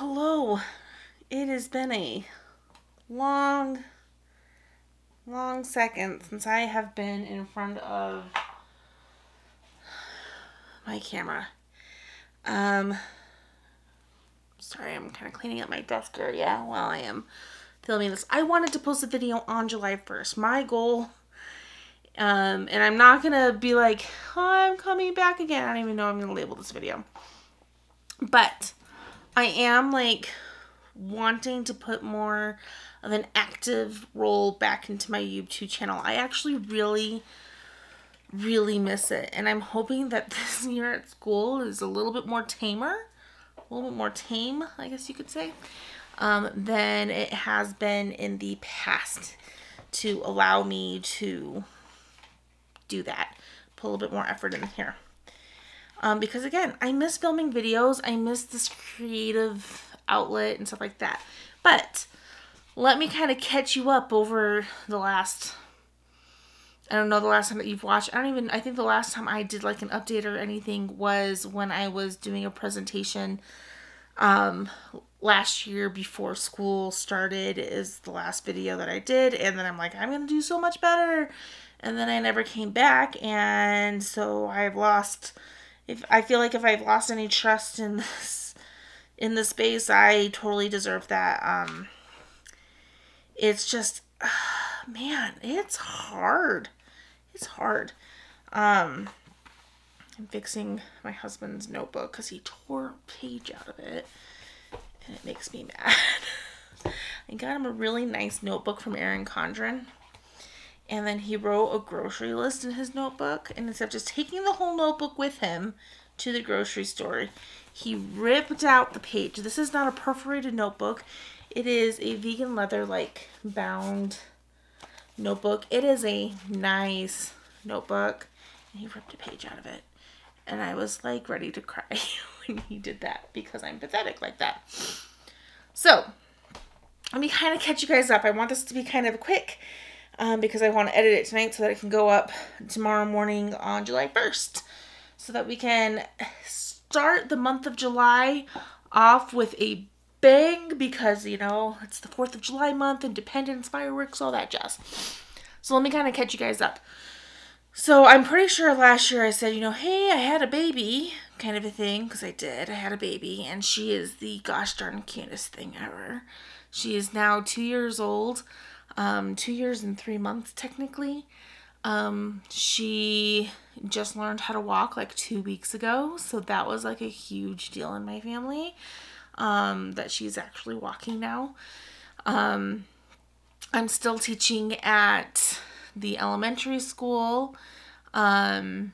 Hello. It has been a long, long second since I have been in front of my camera. Sorry, I'm kind of cleaning up my desk area while I am filming this. I wanted to post a video on July 1st. My goal, and I'm not going to be like, oh, I'm coming back again. I don't even know I'm going to label this video. But I am wanting to put more of an active role back into my YouTube channel. I actually really miss it, and I'm hoping that this year at school is a little bit more tamer, a little bit more tame, I guess you could say, than it has been in the past, to allow me to do that, put a little bit more effort in here. Because again, I miss filming videos. I miss this creative outlet and stuff like that. But let me kind of catch you up over the last, I don't know, the last time that you've watched. I think the last time I did like an update or anything was when I was doing a presentation last year before school started, is the last video that I did. And then I'm like, I'm going to do so much better. And then I never came back. And so I've lost, I feel like if I've lost any trust in this space, I totally deserve that. It's just, man, it's hard. It's hard. I'm fixing my husband's notebook because he tore a page out of it, and it makes me mad. I got him a really nice notebook from Erin Condren, and then he wrote a grocery list in his notebook, and instead of just taking the whole notebook with him to the grocery store, he ripped out the page. This is not a perforated notebook. It is a vegan leather bound notebook. It is a nice notebook, and he ripped a page out of it. And I was ready to cry when he did that, because I'm pathetic like that. So let me kind of catch you guys up. I want this to be kind of quick because I want to edit it tonight so that it can go up tomorrow morning on July 1st, so that we can start the month of July off with a bang, because, you know, it's the 4th of July month, independence, fireworks, all that jazz. So let me kind of catch you guys up. So I'm pretty sure last year I said, hey, I had a baby, kind of a thing, because I did. I had a baby, and she is the gosh darn cutest thing ever. She is now 2 years old, 2 years and 3 months technically. She just learned how to walk 2 weeks ago, so that was a huge deal in my family, that she's actually walking now. I'm still teaching at the elementary school, and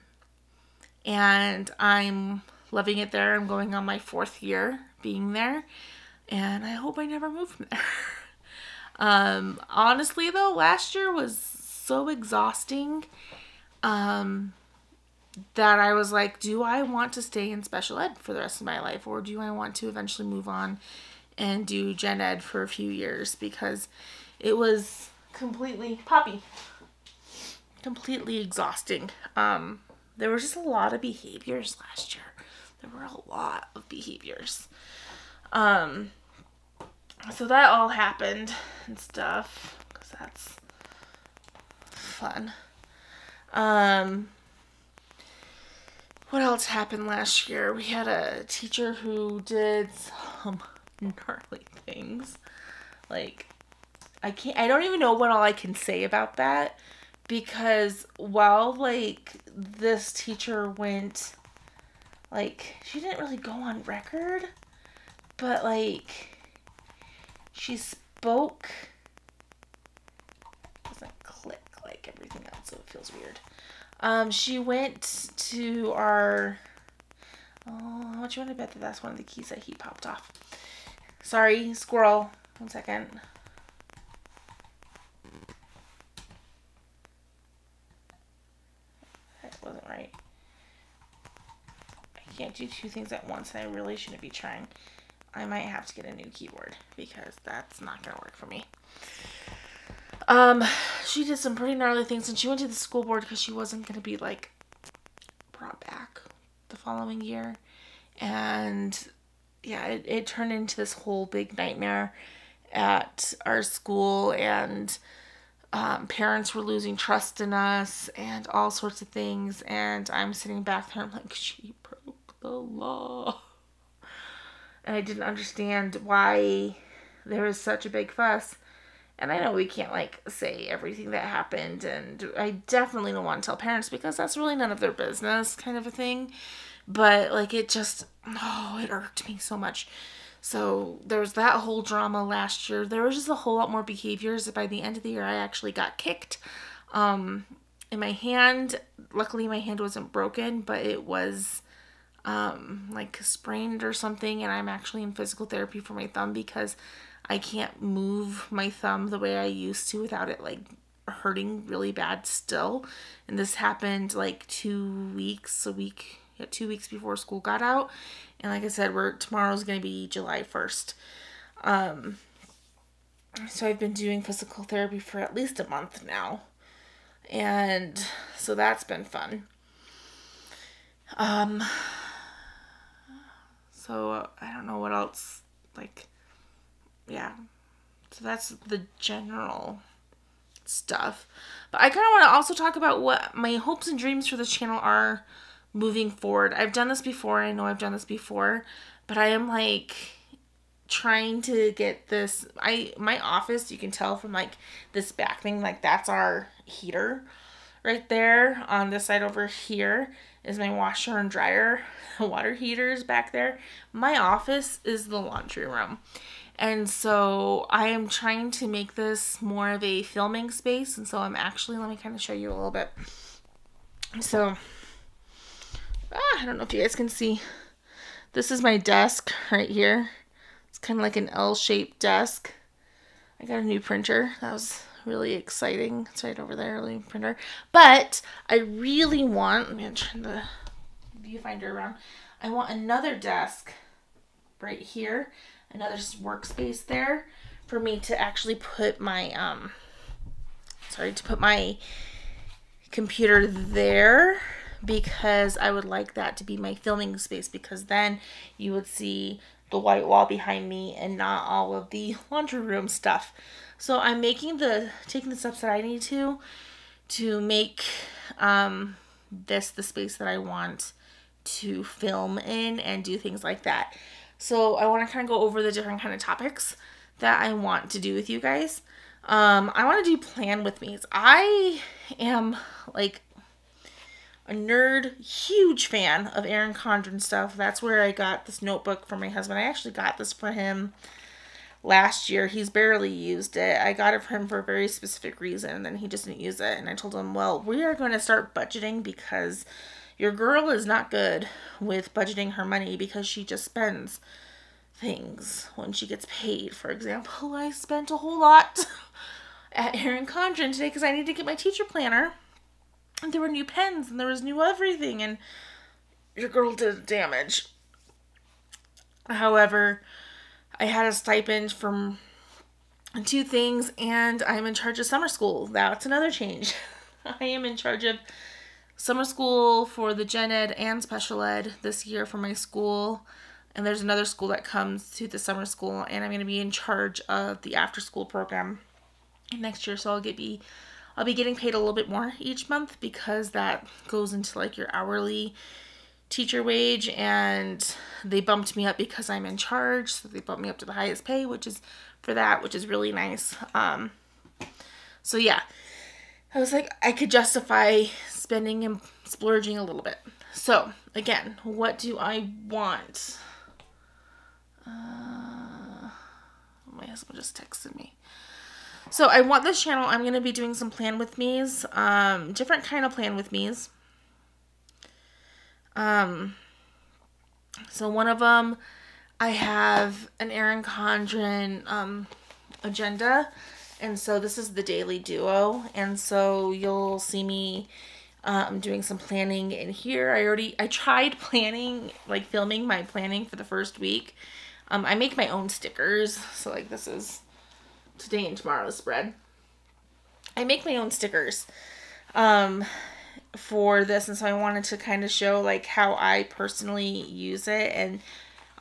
I'm loving it there. I'm going on my 4th year being there, and I hope I never move from there. Honestly though, last year was so exhausting, that I was like, do I want to stay in special ed for the rest of my life, or do I want to eventually move on and do gen ed for a few years? Because it was completely exhausting. There was just a lot of behaviors last year. There were a lot of behaviors. So that all happened and stuff, because that's fun. What else happened last year? We had a teacher who did some gnarly things. I don't even know what all I can say about that, because while this teacher went, she didn't really go on record, but she spoke, it doesn't click like everything else, so it feels weird. She went to our, how much you want to bet that that's one of the keys that he popped off? Sorry, squirrel. 1 second. That wasn't right. I can't do 2 things at once, and I really shouldn't be trying. I might have to get a new keyboard, because that's not going to work for me. She did some pretty gnarly things, and she went to the school board because she wasn't going to be brought back the following year. And yeah, it turned into this whole big nightmare at our school, and parents were losing trust in us and all sorts of things. And I'm sitting back there, I'm like, she broke the law. And I didn't understand why there was such a big fuss. And I know we can't like say everything that happened, and I definitely don't want to tell parents because that's really none of their business, kind of a thing. But like it just, oh, it irked me so much. So there was that whole drama last year. There was just a whole lot more behaviors. By the end of the year, I actually got kicked in my hand. Luckily, my hand wasn't broken, but it was like sprained or something. And I'm actually in physical therapy for my thumb because I can't move my thumb the way I used to without it like hurting really bad still. And this happened like 2 weeks before school got out. And like I said, tomorrow's going to be July 1st. So I've been doing physical therapy for at least a month now. And so that's been fun. So I don't know what else, like, yeah. So that's the general stuff. But I kind of want to also talk about what my hopes and dreams for this channel are moving forward. I've done this before. I know I've done this before. But I am like trying to get this. My office, you can tell from like this back thing, like that's our heater. Right there on this side over here is my washer and dryer. Water heaters back there. My office is the laundry room. And so I am trying to make this more of a filming space. And so I'm actually, let me kind of show you a little bit. So, I don't know if you guys can see. This is my desk right here. It's kind of like an L-shaped desk. I got a new printer. That was really exciting. It's right over there, new printer. But I really want, let me turn the viewfinder around. I want another desk right here. Another workspace there for me to actually put my, to put my computer there, because I would like that to be my filming space, because then you would see the white wall behind me and not all of the laundry room stuff. So I'm taking the steps that I need to make this the space that I want to film in and do things like that. So I want to kind of go over the different kind of topics that I want to do with you guys. I want to do plan with me's. I am like a nerd, huge fan of Erin Condren stuff. That's where I got this notebook for my husband. I actually got this for him last year. He's barely used it. I got it for him for a very specific reason, and then he just didn't use it. And I told him, well, we are going to start budgeting because your girl is not good with budgeting her money, because she just spends things when she gets paid. For example, I spent a whole lot at Erin Condren today because I needed to get my teacher planner. And there were new pens and there was new everything, and your girl did damage. However, I had a stipend from 2 things, and I'm in charge of summer school. That's another change. I am in charge of summer school for the gen ed and special ed this year for my school. And there's another school that comes to the summer school, and I'm going to be in charge of the after school program next year. So I'll be getting paid a little bit more each month, because that goes into like your hourly teacher wage, and they bumped me up because I'm in charge. So they bumped me up to the highest pay, which is really nice. So yeah, I was like, I could justify spending and splurging a little bit. So again, what do I want? My husband just texted me. So I want this channel. I'm going to be doing some plan with me's, different kind of plan with me's. So one of them, I have an Erin Condren agenda, and so this is the daily duo, and so you'll see me doing some planning in here. I tried planning, like filming my planning for the first week. I make my own stickers, so like this is today and tomorrow's spread. I make my own stickers for this, and so I wanted to kind of show like how I personally use it, and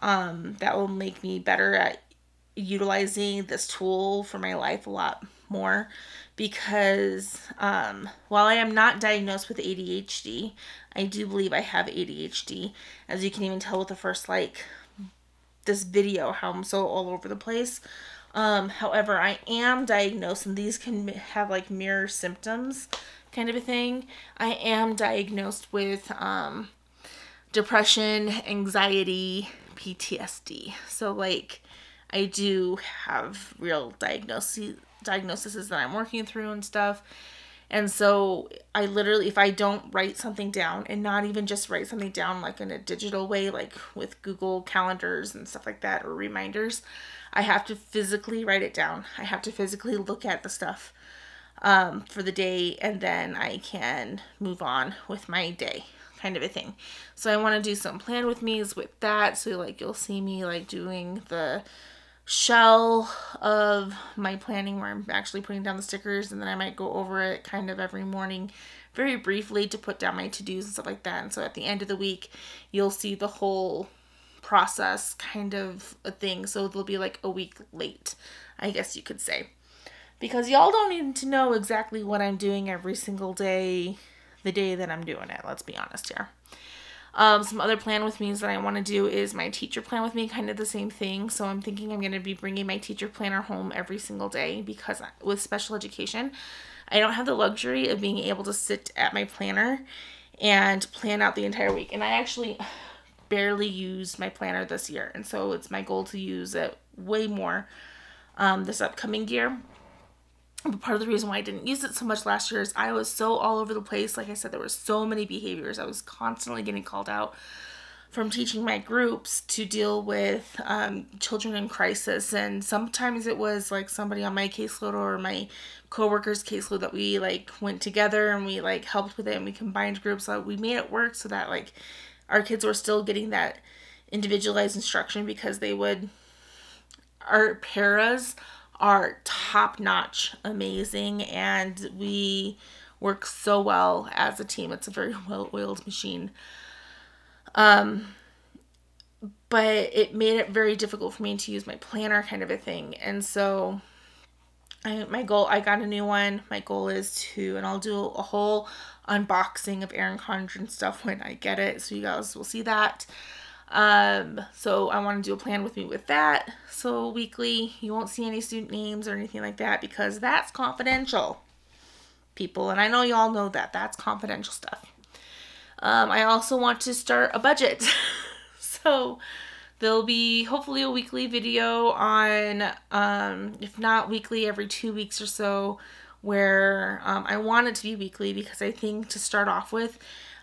that will make me better at utilizing this tool for my life a lot more, because while I am not diagnosed with ADHD, I do believe I have ADHD, as you can even tell with the first this video how I'm so all over the place. However, I am diagnosed, and these can have mirror symptoms kind of a thing. I am diagnosed with depression, anxiety, PTSD. So I do have real diagnoses that I'm working through and stuff. And so I literally, if I don't write something down, and not even just write something down in a digital way, with Google calendars and stuff like that, or reminders, I have to physically write it down. I have to physically look at the stuff for the day, and then I can move on with my day, kind of a thing. So I want to do some plan with me's with that. So you'll see me doing the shell of my planning, where I'm actually putting down the stickers, and then I might go over it kind of every morning very briefly to put down my to-dos and stuff like that. And so at the end of the week, you'll see the whole process kind of a thing. So it'll be a week late, I guess you could say, because y'all don't need to know exactly what I'm doing every single day, the day that I'm doing it. Let's be honest here. Some other plan with me that I want to do is my teacher plan with me, kind of the same thing. So I'm thinking I'm going to be bringing my teacher planner home every single day, because with special education, I don't have the luxury of being able to sit at my planner and plan out the entire week. And I actually barely used my planner this year. And so it's my goal to use it way more this upcoming year. But part of the reason why I didn't use it so much last year is I was so all over the place. Like I said, there were so many behaviors. I was constantly getting called out from teaching my groups to deal with children in crisis. And sometimes it was somebody on my caseload or my coworker's caseload that we went together and we helped with it, and we combined groups. So we made it work so that our kids were still getting that individualized instruction, because our paras are top-notch amazing, and we work so well as a team. It's a very well-oiled machine. But it made it very difficult for me to use my planner, kind of a thing. And so I got a new one. My goal is to, and I'll do a whole unboxing of Erin Condren stuff when I get it, so you guys will see that. So I want to do a plan with me with that. So weekly, you won't see any student names or anything like that, because that's confidential, people. And I know y'all know that that's confidential stuff. I also want to start a budget. So there'll be hopefully a weekly video on, if not weekly, every 2 weeks or so, where I want it to be weekly, because I think to start off with,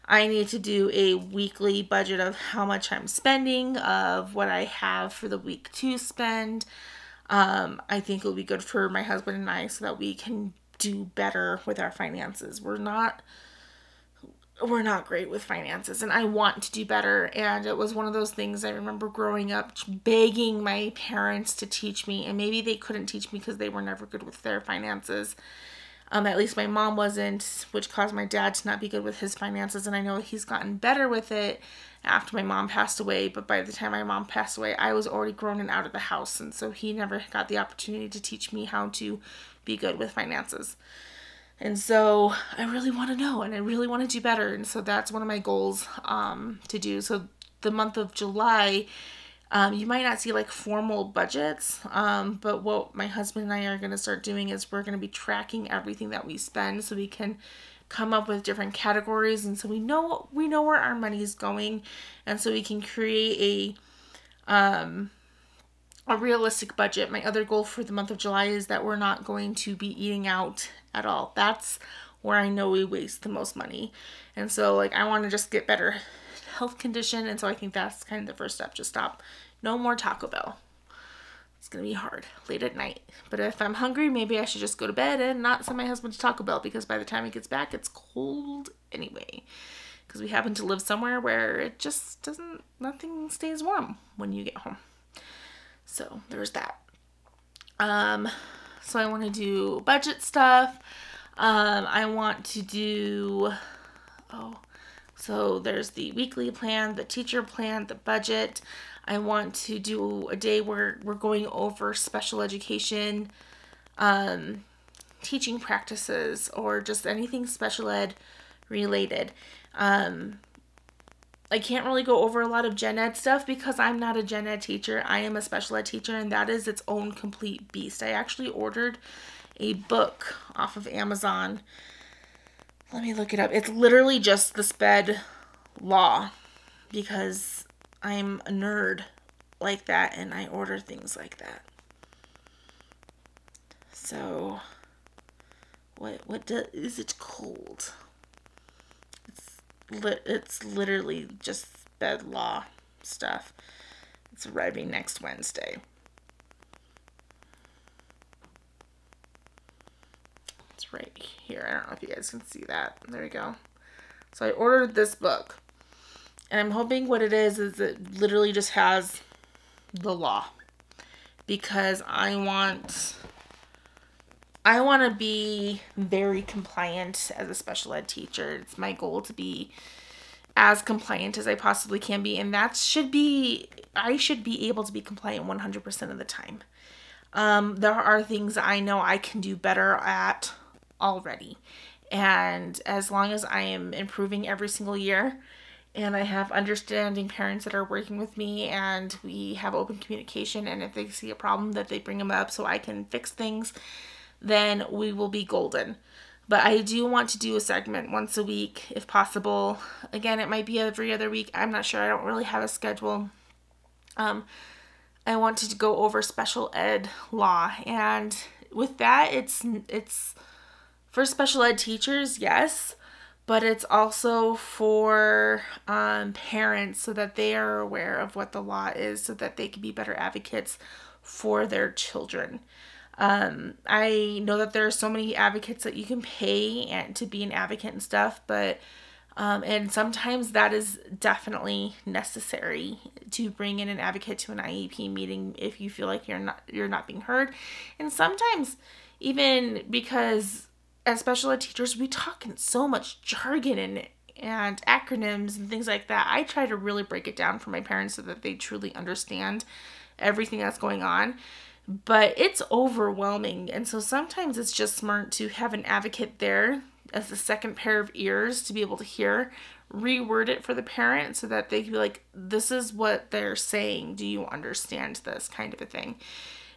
I need to do a weekly budget of how much I'm spending, of what I have for the week to spend. I think it'll be good for my husband and I, so that we can do better with our finances. We're not great with finances, and I want to do better. And it was one of those things I remember growing up begging my parents to teach me, and maybe they couldn't teach me because they were never good with their finances. At least my mom wasn't, which caused my dad to not be good with his finances. And I know he's gotten better with it after my mom passed away. But by the time my mom passed away, I was already grown and out of the house. And so he never got the opportunity to teach me how to be good with finances. And so I really want to know, and I really want to do better. And so that's one of my goals to do. So the month of July, you might not see formal budgets, but what my husband and I are going to start doing is we're going to be tracking everything that we spend, so we can come up with different categories, and so we know where our money is going, and so we can create a realistic budget. My other goal for the month of July is that we're not going to be eating out at all. That's where I know we waste the most money, and so I want to just get better health condition, and so I think that's kind of the first step. Just stop. No more Taco Bell. It's gonna be hard late at night, but if I'm hungry, maybe I should just go to bed and not send my husband to Taco Bell, because by the time he gets back, it's cold anyway, because we happen to live somewhere where it just nothing stays warm when you get home. So there's that. So I want to do budget stuff. I want to do, so there's the weekly plan, the teacher plan, the budget. I want to do a day where we're going over special education teaching practices or just anything special ed related. I can't really go over a lot of gen ed stuff because I'm not a gen ed teacher. I am a special ed teacher, and that is its own complete beast. I actually ordered a book off of Amazon. Let me look it up. It's literally just the SPED law because I'm a nerd like that and I order things like that. So, is it called? It's literally just SPED law stuff. It's arriving next Wednesday. It's right here. I don't know if you guys can see that. There we go. So I ordered this book. And I'm hoping what it is it literally just has the law. Because I want to be very compliant as a special ed teacher. It's my goal to be as compliant as I possibly can be. And I should be able to be compliant 100% of the time. There are things I know I can do better at already. And as long as I am improving every single year, and I have understanding parents that are working with me, and we have open communication, and if they see a problem that they bring them up so I can fix things, then we will be golden. But I do want to do a segment once a week if possible. Again, it might be every other week. I'm not sure. I don't really have a schedule. I wanted to go over special ed law, and with that, it's for special ed teachers, yes, but it's also for parents so that they are aware of what the law is so that they can be better advocates for their children. I know that there are so many advocates that you can pay and to be an advocate and stuff, but and sometimes that is definitely necessary to bring in an advocate to an IEP meeting if you feel like you're not being heard. And sometimes even because as special ed teachers, we talk in so much jargon and acronyms and things like that. I try to really break it down for my parents so that they truly understand everything that's going on. But it's overwhelming. And so sometimes it's just smart to have an advocate there as a second pair of ears to be able to hear, reword it for the parent so that they can be like, this is what they're saying. Do you understand this kind of a thing?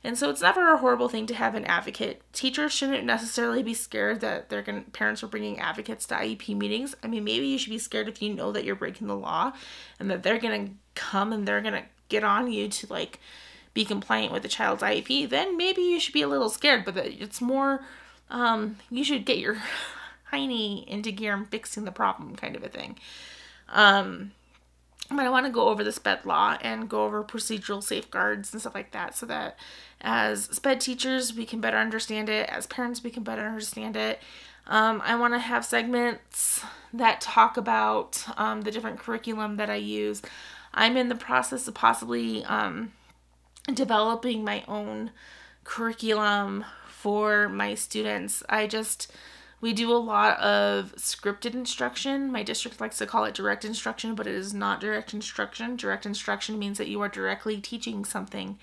And so it's never a horrible thing to have an advocate. Teachers shouldn't necessarily be scared that parents are bringing advocates to IEP meetings. I mean, maybe you should be scared if you know that you're breaking the law and that they're going to come and they're going to get on you to like be compliant with the child's IEP. Then maybe you should be a little scared, but it's more, you should get your hiney into gear and fixing the problem kind of a thing. But I want to go over the SPED law and go over procedural safeguards and stuff like that so that as SPED teachers, we can better understand it. As parents, we can better understand it. I want to have segments that talk about the different curriculum that I use. I'm in the process of possibly developing my own curriculum for my students. We do a lot of scripted instruction. My district likes to call it direct instruction, but it is not direct instruction. Direct instruction means that you are directly teaching something.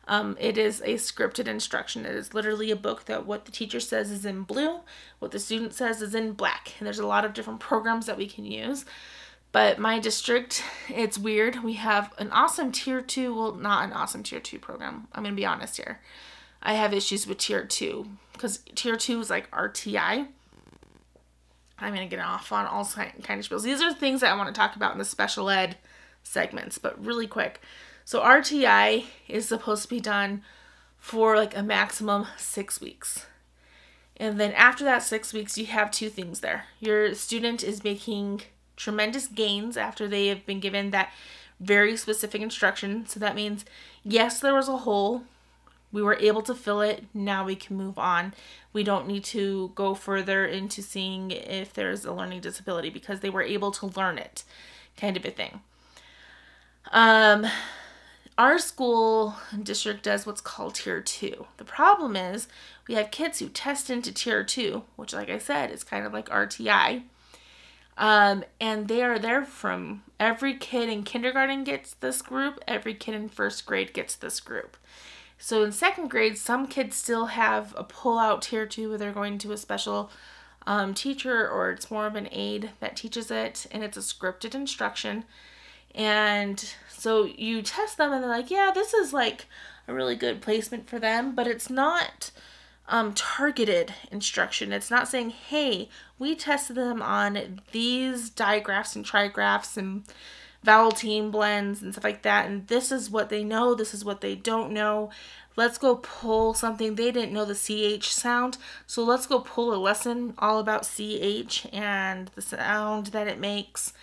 It is a scripted instruction. It is literally a book that what the teacher says is in blue, what the student says is in black. And there's a lot of different programs that we can use. But my district, it's weird. We have an awesome tier 2, well, not an awesome tier 2 program. I'm going to be honest here. I have issues with tier 2 because tier 2 is like RTI. I'm going to get off on all kind of spiels. These are things that I want to talk about in the special ed segments, but really quick. So RTI is supposed to be done for like a maximum 6 weeks. And then after that 6 weeks, you have two things there. Your student is making tremendous gains after they have been given that very specific instruction. So that means, yes, there was a hole. We were able to fill it. Now we can move on. We don't need to go further into seeing if there's a learning disability because they were able to learn it, kind of a thing. Our school district does what's called tier 2. The problem is we have kids who test into tier 2, which like I said, is kind of like RTI. And they are there from every kid in kindergarten gets this group, every kid in first grade gets this group. So in second grade, some kids still have a pull-out tier 2 where they're going to a special teacher, or it's more of an aide that teaches it, and it's a scripted instruction. And so you test them and they're like, yeah, this is like a really good placement for them, but it's not targeted instruction. It's not saying, hey, we tested them on these digraphs and trigraphs and vowel team blends and stuff like that, and this is what they know, this is what they don't know. Let's go pull something. They didn't know the CH sound, so let's go pull a lesson all about CH and the sound that it makes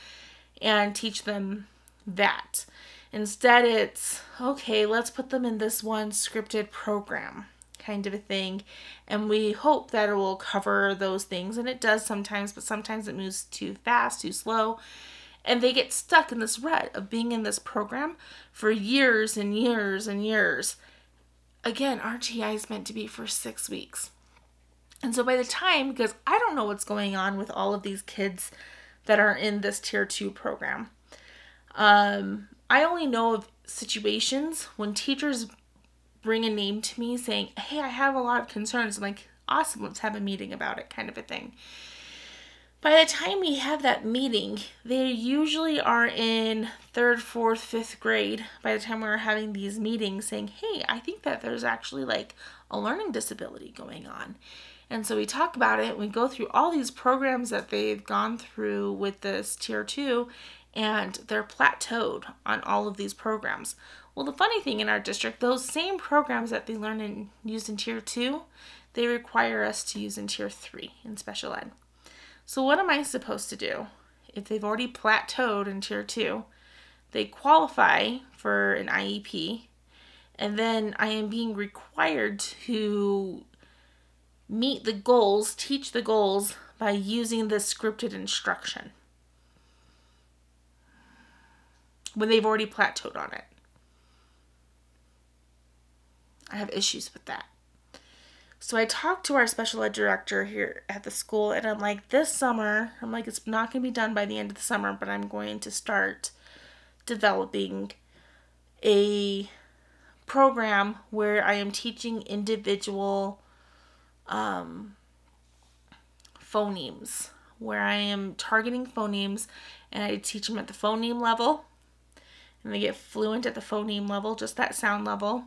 and teach them that. Instead, it's, okay, let's put them in this one scripted program kind of a thing, and we hope that it will cover those things, and it does sometimes, but sometimes it moves too fast, too slow, and they get stuck in this rut of being in this program for years and years and years. Again, RTI is meant to be for 6 weeks. And so by the time, because I don't know what's going on with all of these kids that are in this tier 2 program, I only know of situations when teachers bring a name to me saying, hey, I have a lot of concerns. I'm like, awesome, let's have a meeting about it, kind of a thing. By the time we have that meeting, they usually are in 3rd, 4th, 5th grade by the time we're having these meetings saying, hey, I think that there's actually like a learning disability going on. And so we talk about it, we go through all these programs that they've gone through with this tier 2, and they're plateaued on all of these programs. Well, the funny thing in our district, those same programs that they learn and use in tier 2, they require us to use in tier 3 in special ed. So what am I supposed to do? If they've already plateaued in tier 2, they qualify for an IEP, and then I am being required to meet the goals, teach the goals by using this scripted instruction when they've already plateaued on it. I have issues with that. So I talked to our special ed director here at the school, and I'm like, this summer, it's not going to be done by the end of the summer, but I'm going to start developing a program where I am teaching individual phonemes, where I am targeting phonemes, and I teach them at the phoneme level, and they get fluent at the phoneme level, just that sound level.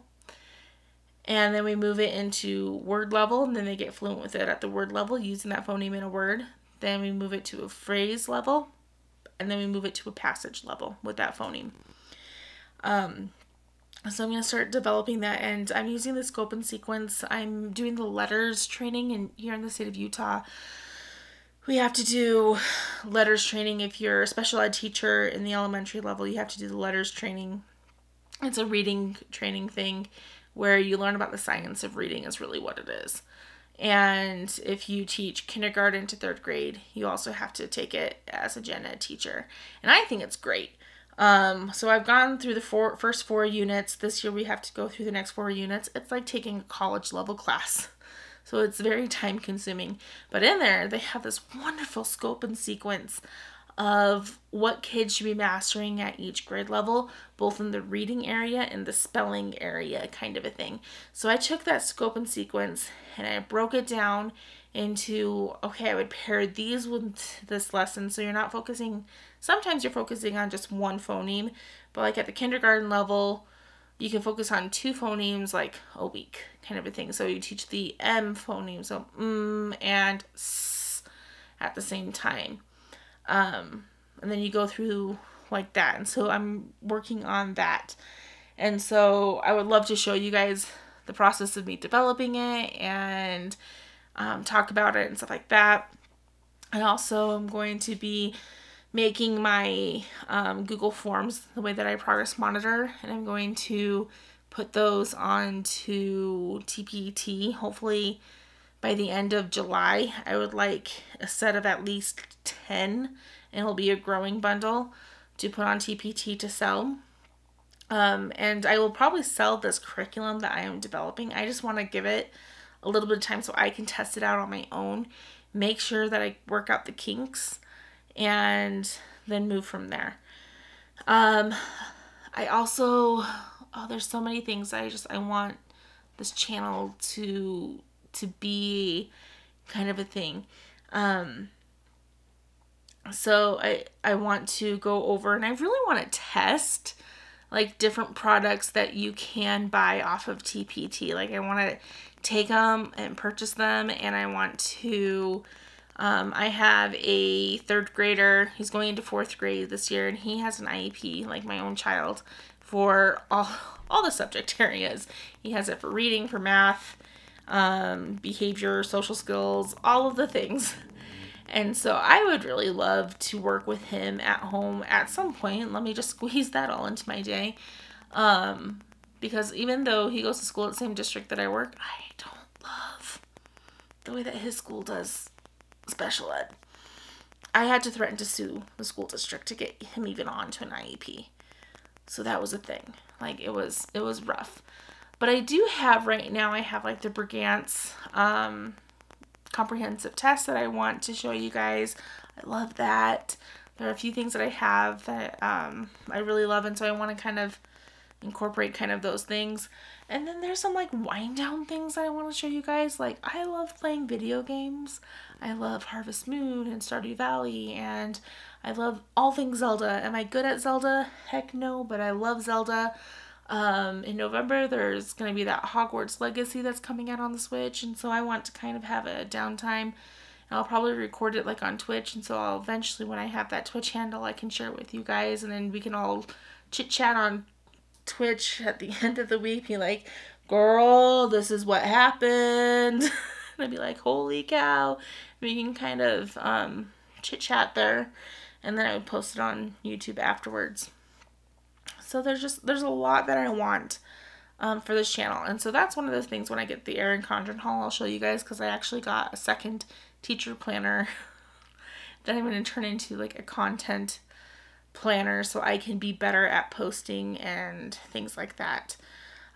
And then we move it into word level, and then they get fluent with it at the word level using that phoneme in a word. Then we move it to a phrase level, and then we move it to a passage level with that phoneme. So I'm going to start developing that, and I'm using the scope and sequence. I'm doing the letters training, and here in the state of Utah, we have to do letters training. If you're a special ed teacher in the elementary level, you have to do the letters training. It's a reading training thing where you learn about the science of reading is really what it is. And if you teach kindergarten to 3rd grade, you also have to take it as a gen ed teacher. And I think it's great. So I've gone through the first 4 units. This year we have to go through the next 4 units. It's like taking a college level class. So it's very time consuming. But in there, they have this wonderful scope and sequence of what kids should be mastering at each grade level, both in the reading area and the spelling area kind of a thing. So I took that scope and sequence and I broke it down into, okay, I would pair these with this lesson. So you're not focusing, sometimes you're focusing on just one phoneme, but like at the kindergarten level, you can focus on 2 phonemes like a week kind of a thing. So you teach the M phoneme, so and S at the same time. And then you go through like that. And so I'm working on that. And so I would love to show you guys the process of me developing it and talk about it and stuff like that. And also I'm going to be making my Google Forms the way that I progress monitor. And I'm going to put those onto TPT, hopefully by the end of July. I would like a set of at least 10, and it'll be a growing bundle to put on TPT to sell. And I will probably sell this curriculum that I am developing. I just want to give it a little bit of time so I can test it out on my own, make sure that I work out the kinks, and then move from there. I also, there's so many things I want this channel to be kind of a thing. So I want to go over, and I really want to test like different products that you can buy off of TPT. Like I want to take them and purchase them, and I want to, I have a 3rd grader. He's going into 4th grade this year, and he has an IEP, like my own child, for all the subject areas. He has it for reading, for math, behavior, social skills, all of the things. And so I would really love to work with him at home at some point. Let me just squeeze that all into my day. Because even though he goes to school at the same district that I work, I don't love the way that his school does special ed. I had to threaten to sue the school district to get him even on to an IEP. So that was a thing. Like it was rough. But I do have right now, I have like the Brigance comprehensive test that I want to show you guys. I love that. There are a few things that I have that I really love, and so I want to kind of incorporate kind of those things. And then there's some like wind down things that I want to show you guys. Like I love playing video games. I love Harvest Moon and Stardew Valley, and I love all things Zelda. Am I good at Zelda? Heck no, but I love Zelda. In November, there's going to be that Hogwarts Legacy that's coming out on the Switch, and so I want to kind of have a downtime, and I'll probably record it like on Twitch, and so I'll eventually, when I have that Twitch handle, I can share it with you guys, and then we can all chit chat on Twitch at the end of the week, be like, girl, this is what happened, and I'd be like, holy cow. We can kind of chit chat there, and then I would post it on YouTube afterwards. So there's a lot that I want for this channel. And so that's one of the things when I get the Erin Condren haul, I'll show you guys, because I actually got a second teacher planner that I'm going to turn into like a content planner so I can be better at posting and things like that.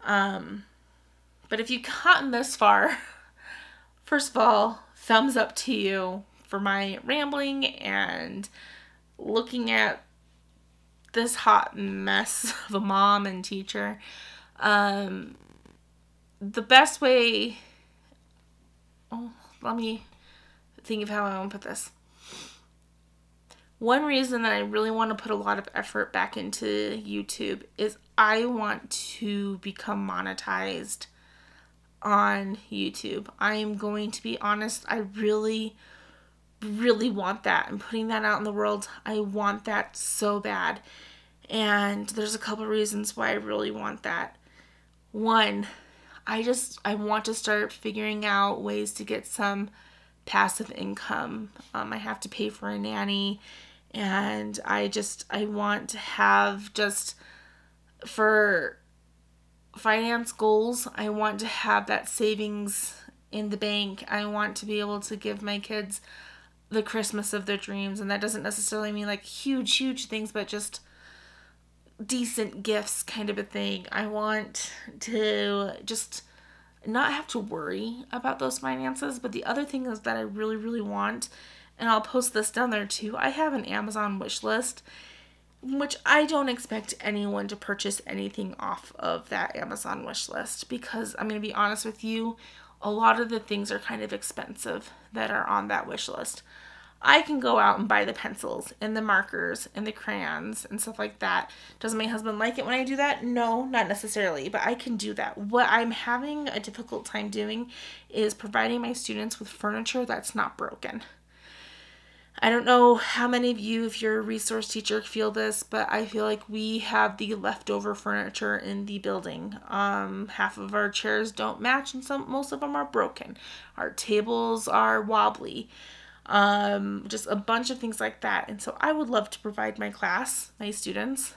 But if you've gotten this far, first of all, thumbs up to you for my rambling and looking at this hot mess of a mom and teacher. The best way, let me think of how I want to put this. One reason that I really want to put a lot of effort back into YouTube is I want to become monetized on YouTube. I am going to be honest, I really want that. I'm putting that out in the world. I want that so bad. And there's a couple reasons why I really want that. One, I want to start figuring out ways to get some passive income. I have to pay for a nanny, and I want to have, just for finance goals, I want to have that savings in the bank. I want to be able to give my kids the Christmas of their dreams, and that doesn't necessarily mean like huge things, but just decent gifts kind of a thing. I want to just not have to worry about those finances. But the other thing is that I really want, and I'll post this down there too, I have an Amazon wish list, which I don't expect anyone to purchase anything off of that Amazon wish list, because I'm going to be honest with you, a lot of the things are kind of expensive that are on that wish list. I can go out and buy the pencils and the markers and the crayons and stuff like that. Does my husband like it when I do that? No, not necessarily, but I can do that. What I'm having a difficult time doing is providing my students with furniture that's not broken. I don't know how many of you, if you're a resource teacher, feel this, but I feel like we have the leftover furniture in the building. Half of our chairs don't match, and most of them are broken. Our tables are wobbly. Just a bunch of things like that. And so I would love to provide my class, my students,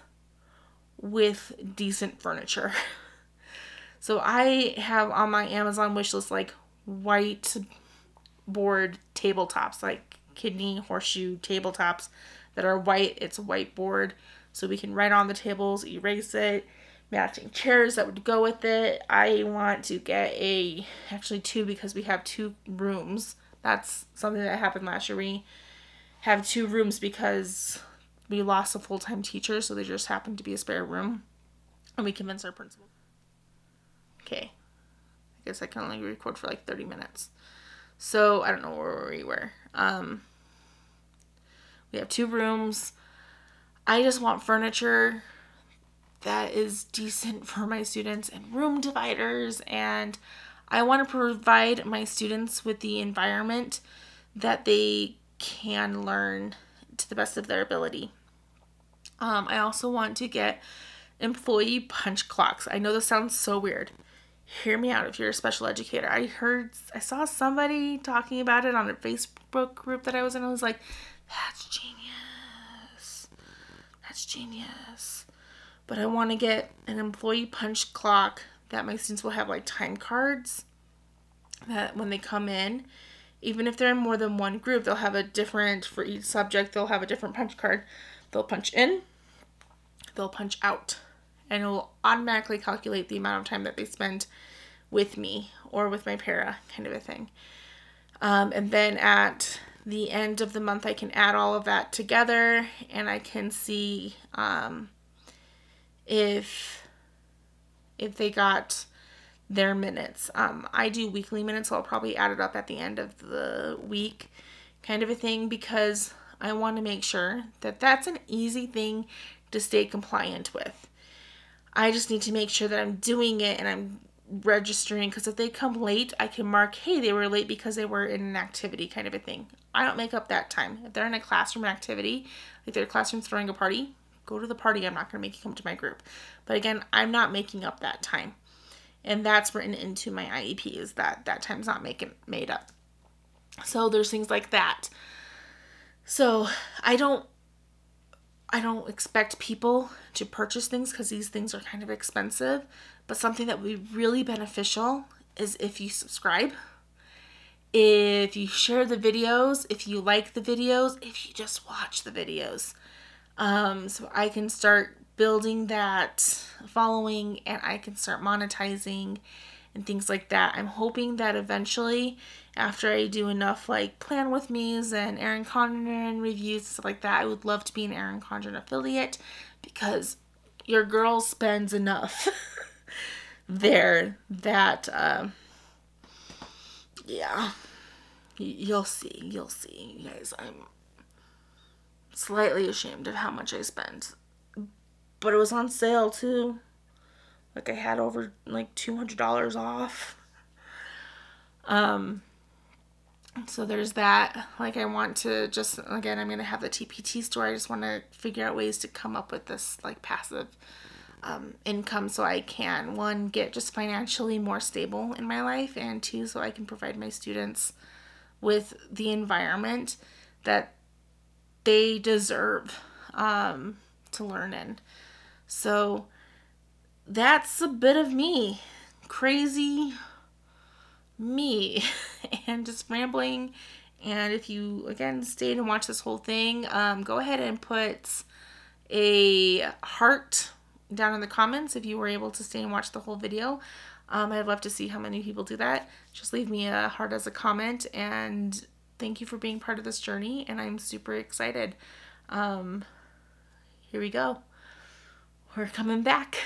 with decent furniture. So I have on my Amazon wishlist like white board tabletops, like kidney horseshoe tabletops that are white. It's a whiteboard, so we can write on the tables, erase it, matching chairs that would go with it. I want to get actually two, because we have 2 rooms. That's something that happened last year. We have 2 rooms because we lost a full-time teacher, so there just happened to be a spare room. And we convinced our principal. Okay. I guess I can only record for like 30 minutes. So, I don't know where we were. We have 2 rooms. I just want furniture that is decent for my students and room dividers, and I want to provide my students with the environment that they can learn to the best of their ability. I also want to get employee punch clocks. I know this sounds so weird. Hear me out if you're a special educator. I saw somebody talking about it on a Facebook group that I was in. I was like, that's genius. That's genius. But I want to get an employee punch clock that my students will have like time cards that when they come in, even if they're in more than one group, they'll have a different, for each subject, they'll have a different punch card. They'll punch in, they'll punch out, and it will automatically calculate the amount of time that they spend with me or with my para, kind of a thing. And then at the end of the month, I can add all of that together, and I can see if they got their minutes. I do weekly minutes, so I'll probably add it up at the end of the week, kind of a thing, because I want to make sure that that's an easy thing to stay compliant with. I just need to make sure that I'm doing it and I'm registering, because if they come late, I can mark, hey, they were late because they were in an activity, kind of a thing. I don't make up that time. If they're in a classroom activity, like their classroom's throwing a party, go to the party. I'm not going to make you come to my group. But again, I'm not making up that time. And that's written into my IEP, is that time's not made up. So there's things like that. So I don't expect people to purchase things because these things are kind of expensive. But something that would be really beneficial is if you subscribe, if you share the videos, if you like the videos, if you just watch the videos. So I can start building that following and I can start monetizing and things like that. I'm hoping that eventually, after I do enough like Plan With Me's and Erin Condren reviews and stuff like that, I would love to be an Erin Condren affiliate, because your girl spends enough there that yeah, you'll see, you guys. I'm slightly ashamed of how much I spent, but it was on sale too. Like I had over like $200 off. So there's that. Like I want to just, again, I'm going to have the TPT store. I just want to figure out ways to come up with this like passive income, so I can, 1, get just financially more stable in my life, and 2, so I can provide my students with the environment that they deserve to learn in. So that's a bit of me, crazy me, and just rambling. And if you, again, stayed and watched this whole thing, go ahead and put a heart down in the comments if you were able to stay and watch the whole video. I'd love to see how many people do that. Just leave me a heart as a comment, and thank you for being part of this journey, and I'm super excited. Here we go. We're coming back.